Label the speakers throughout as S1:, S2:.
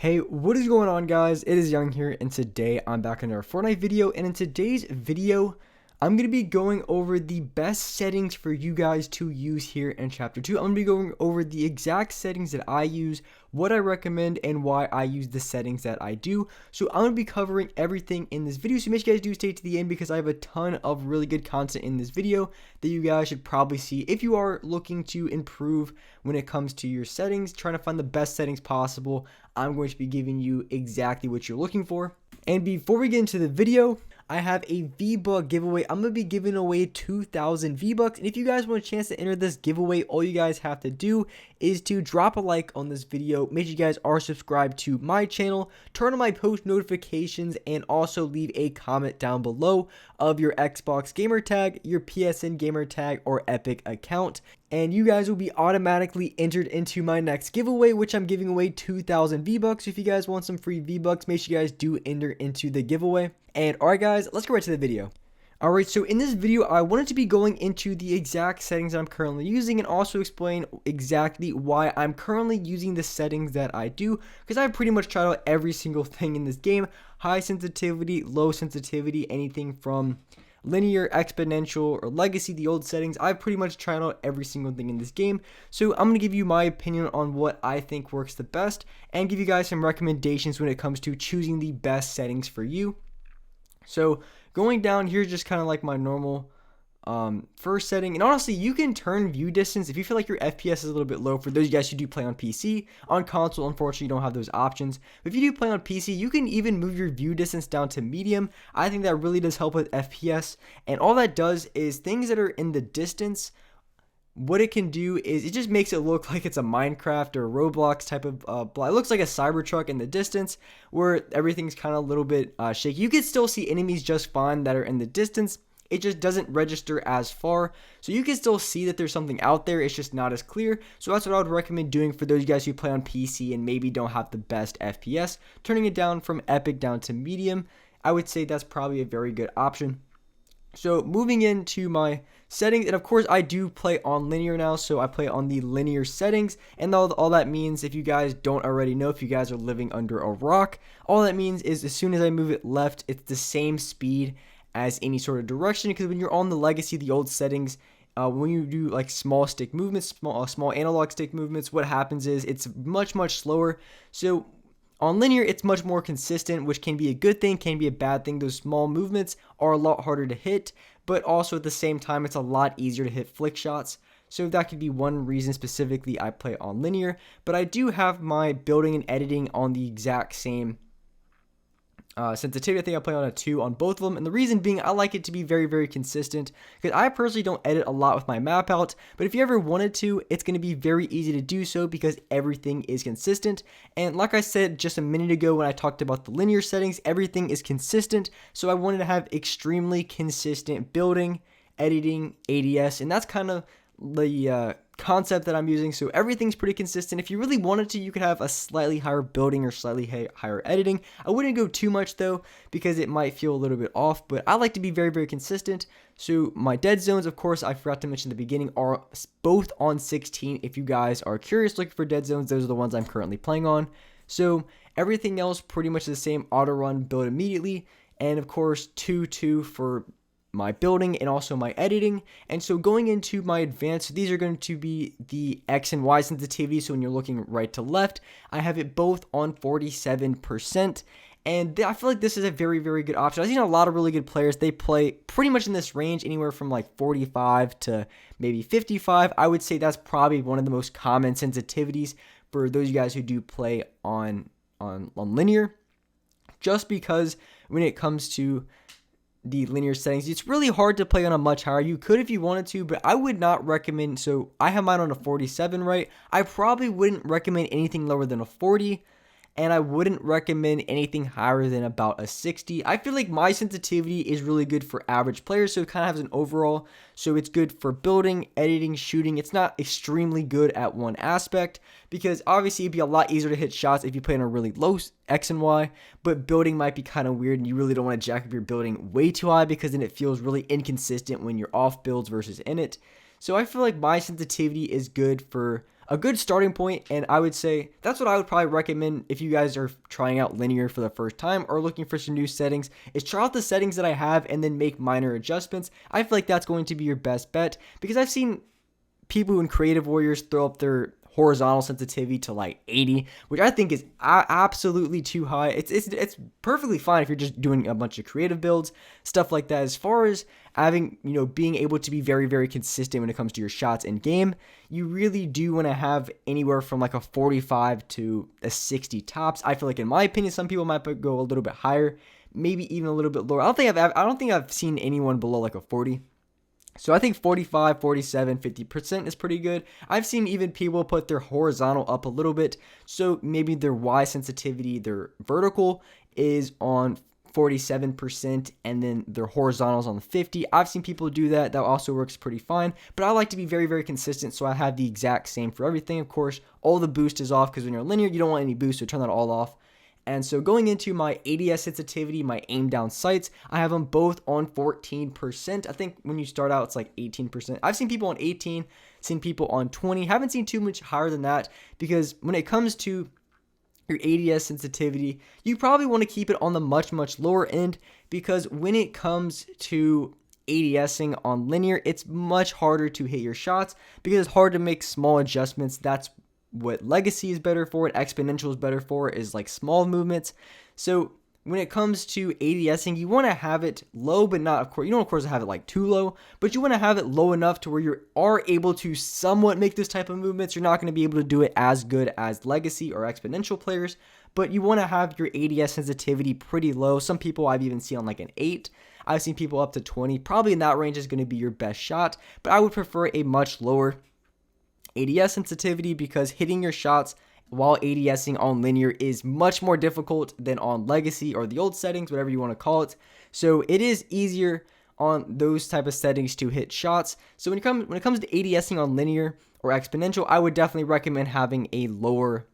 S1: Hey, what is going on, guys? It is Young here, and today I'm back in our Fortnite video. And in today's video, I'm going to be going over the best settings for you guys to use here in Chapter 2. I'm going to be going over the exact settings that I use, what I recommend, and why I use the settings that I do. So I'm going to be covering everything in this video, so make sure you guys do stay to the end because I have a ton of really good content in this video that you guys should probably see if you are looking to improve when it comes to your settings, trying to find the best settings possible. I'm going to be giving you exactly what you're looking for. And before we get into the video, I have a V-Buck giveaway. I'm going to be giving away 2,000 V-Bucks. And if you guys want a chance to enter this giveaway, all you guys have to do is to drop a like on this video. Make sure you guys are subscribed to my channel, turn on my post notifications, and also leave a comment down below of your Xbox gamer tag, your PSN gamer tag, or Epic account. And you guys will be automatically entered into my next giveaway, which I'm giving away 2,000 V-Bucks. If you guys want some free V-Bucks, make sure you guys do enter into the giveaway. And alright guys, let's go right to the video. Alright, so in this video, I wanted to be going into the exact settings I'm currently using and also explain exactly why I'm currently using the settings that I do, because I've pretty much tried out every single thing in this game. High sensitivity, low sensitivity, anything from linear, exponential, or legacy, the old settings. I've pretty much tried out every single thing in this game. So I'm going to give you my opinion on what I think works the best and give you guys some recommendations when it comes to choosing the best settings for you. So going down here, just kind of like my normal first setting. And honestly, you can turn view distance if you feel like your FPS is a little bit low. For those of you guys who do play on PC, on console, unfortunately, you don't have those options. But if you do play on PC, you can even move your view distance down to medium. I think that really does help with FPS. And all that does is things that are in the distance, what it can do is it just makes it look like it's a Minecraft or Roblox type of block. It looks like a Cybertruck in the distance where everything's kind of a little bit shaky. You can still see enemies just fine that are in the distance. It just doesn't register as far. So you can still see that there's something out there. It's just not as clear. So that's what I would recommend doing for those of you guys who play on PC and maybe don't have the best FPS. Turning it down from epic down to medium, I would say that's probably a very good option. So moving into my settings, and of course I do play on linear now, so I play on the linear settings, and all that means, if you guys don't already know, if you guys are living under a rock, all that means is as soon as I move it left, it's the same speed as any sort of direction, because when you're on the legacy, the old settings, when you do like small stick movements, small analog stick movements, what happens is it's much slower. So on linear, it's much more consistent, which can be a good thing, can be a bad thing. Those small movements are a lot harder to hit, but also at the same time, it's a lot easier to hit flick shots. So that could be one reason specifically I play on linear, but I do have my building and editing on the exact same sensitivity. I think I play on a 2 on both of them, and the reason being I like it to be very consistent, because I personally don't edit a lot with my map out, but if you ever wanted to, it's going to be very easy to do so because everything is consistent. And like I said just a minute ago when I talked about the linear settings, everything is consistent, so I wanted to have extremely consistent building, editing, ADS, and that's kind of the concept that I'm using. So everything's pretty consistent. If you really wanted to, you could have a slightly higher building or slightly higher editing. I wouldn't go too much though, because it might feel a little bit off, but I like to be very consistent. So my dead zones, of course, I forgot to mention at the beginning, are both on 16. If you guys are curious looking for dead zones, those are the ones I'm currently playing on. So everything else pretty much the same: auto run, build immediately, and of course 2 for my building and also my editing. And so going into my advanced, these are going to be the X and Y sensitivity. So when you're looking right to left, I have it both on 47%. And I feel like this is a very good option. I've seen a lot of really good players. They play pretty much in this range, anywhere from like 45 to maybe 55. I would say that's probably one of the most common sensitivities for those of you guys who do play on linear, just because when it comes to the linear settings, it's really hard to play on a much higher. You could if you wanted to, but I would not recommend. So I have mine on a 47, right? I probably wouldn't recommend anything lower than a 40, and I wouldn't recommend anything higher than about a 60. I feel like my sensitivity is really good for average players, so it kind of has an overall. So it's good for building, editing, shooting. It's not extremely good at one aspect, because obviously it'd be a lot easier to hit shots if you play on a really low X and Y, but building might be kind of weird, and you really don't want to jack up your building way too high, because then it feels really inconsistent when you're off builds versus in it. So I feel like my sensitivity is good for a good starting point, and I would say that's what I would probably recommend if you guys are trying out linear for the first time or looking for some new settings, is try out the settings that I have and then make minor adjustments. I feel like that's going to be your best bet, because I've seen people in Creative Warriors throw up their horizontal sensitivity to like 80, which I think is absolutely too high. It's perfectly fine if you're just doing a bunch of creative builds, stuff like that. As far as having, being able to be very, very consistent when it comes to your shots in game, you really do want to have anywhere from like a 45 to a 60 tops. I feel like, in my opinion, some people might go a little bit higher, maybe even a little bit lower. I don't think I've seen anyone below like a 40. So I think 45, 47, 50% is pretty good. I've seen even people put their horizontal up a little bit. So maybe their Y sensitivity, their vertical is on 47% and then their horizontals on the 50. I've seen people do that. That also works pretty fine. But I like to be very, very consistent, so I have the exact same for everything. Of course, all the boost is off, because when you're linear, you don't want any boost, so turn that all off. And so going into my ADS sensitivity, my aim down sights, I have them both on 14%. I think when you start out, it's like 18%. I've seen people on 18, seen people on 20. Haven't seen too much higher than that, because when it comes to your ADS sensitivity, you probably want to keep it on the much, much lower end, because when it comes to ADSing on linear, it's much harder to hit your shots because it's hard to make small adjustments. That's what Legacy is better for, what Exponential is better for, is like small movements. So when it comes to ADSing, you want to have it low, but not, of course, you don't of course have it like too low, but you want to have it low enough to where you are able to somewhat make this type of movements. You're not going to be able to do it as good as Legacy or Exponential players, but you want to have your ADS sensitivity pretty low. Some people I've even seen on like an 8. I've seen people up to 20. Probably in that range is going to be your best shot, but I would prefer a much lower ADS sensitivity, because hitting your shots while ADSing on linear is much more difficult than on Legacy or the old settings, whatever you want to call it. So it is easier on those type of settings to hit shots. So when it comes to ADSing on linear or Exponential, I would definitely recommend having a lower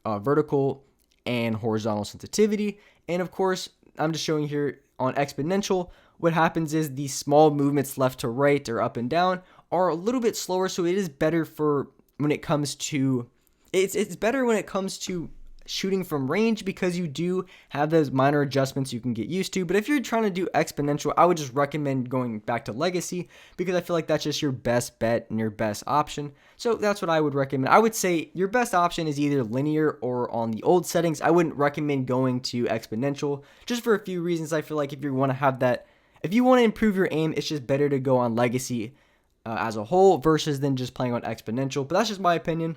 S1: vertical and horizontal sensitivity. And of course, I'm just showing here on Exponential, what happens is the small movements left to right or up and down are a little bit slower, so it is better for when it comes to it's better when it comes to shooting from range, because you do have those minor adjustments you can get used to. But if you're trying to do Exponential, I would just recommend going back to Legacy, because I feel like that's just your best bet and your best option. So that's what I would recommend. I would say your best option is either linear or on the old settings. I wouldn't recommend going to Exponential, just for a few reasons. I feel like if you want to have that, if you want to improve your aim, it's just better to go on Legacy as a whole versus than just playing on Exponential. But that's just my opinion.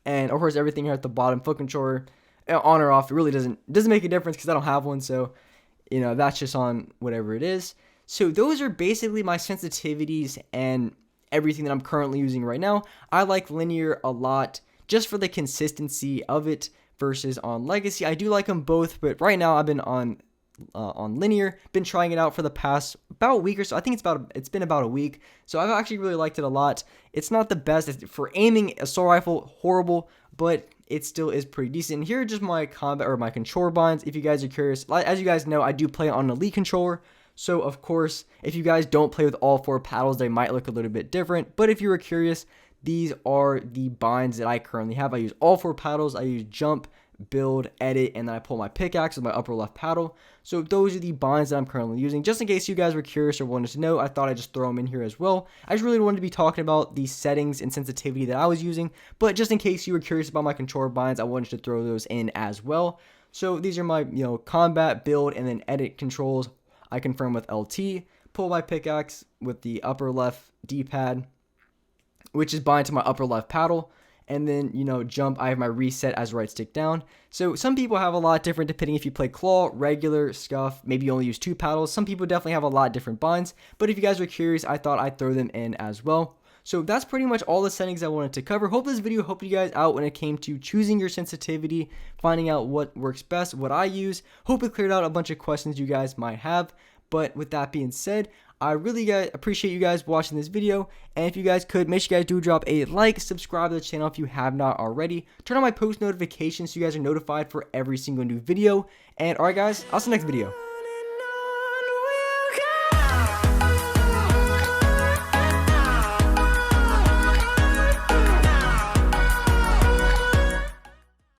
S1: And of course, everything here at the bottom, foot controller, on or off, it really doesn't make a difference because I don't have one. So, that's just on whatever it is. So those are basically my sensitivities and everything that I'm currently using right now. I like linear a lot just for the consistency of it versus on Legacy. I do like them both, but right now I've been on linear, been trying it out for the past about a week or so. I think it's been about a week, so I've actually really liked it a lot. It's not the best for aiming assault rifle, horrible, but it still is pretty decent. And here are just my combat or my controller binds. If you guys are curious, as you guys know, I do play on an Elite controller, so of course, if you guys don't play with all 4 paddles, they might look a little bit different. But if you were curious, these are the binds that I currently have. I use all 4 paddles. I use jump, build, edit, and then I pull my pickaxe with my upper left paddle. So those are the binds that I'm currently using. Just in case you guys were curious or wanted to know, I thought I'd just throw them in here as well. I just really wanted to be talking about the settings and sensitivity that I was using, but just in case you were curious about my controller binds, I wanted to throw those in as well. So these are my combat, build, and then edit controls. I confirm with LT, pull my pickaxe with the upper left D-pad, which is bind to my upper left paddle. And then, jump, I have my reset as right stick down. So some people have a lot different depending if you play claw, regular, scuff, maybe you only use 2 paddles. Some people definitely have a lot different binds. But if you guys were curious, I thought I'd throw them in as well. So that's pretty much all the settings I wanted to cover. Hope this video helped you guys out when it came to choosing your sensitivity, finding out what works best, what I use. Hope it cleared out a bunch of questions you guys might have. But with that being said, I really appreciate you guys watching this video, and if you guys could, make sure you guys do drop a like, subscribe to the channel if you have not already, turn on my post notifications so you guys are notified for every single new video, and alright guys, I'll see you next video.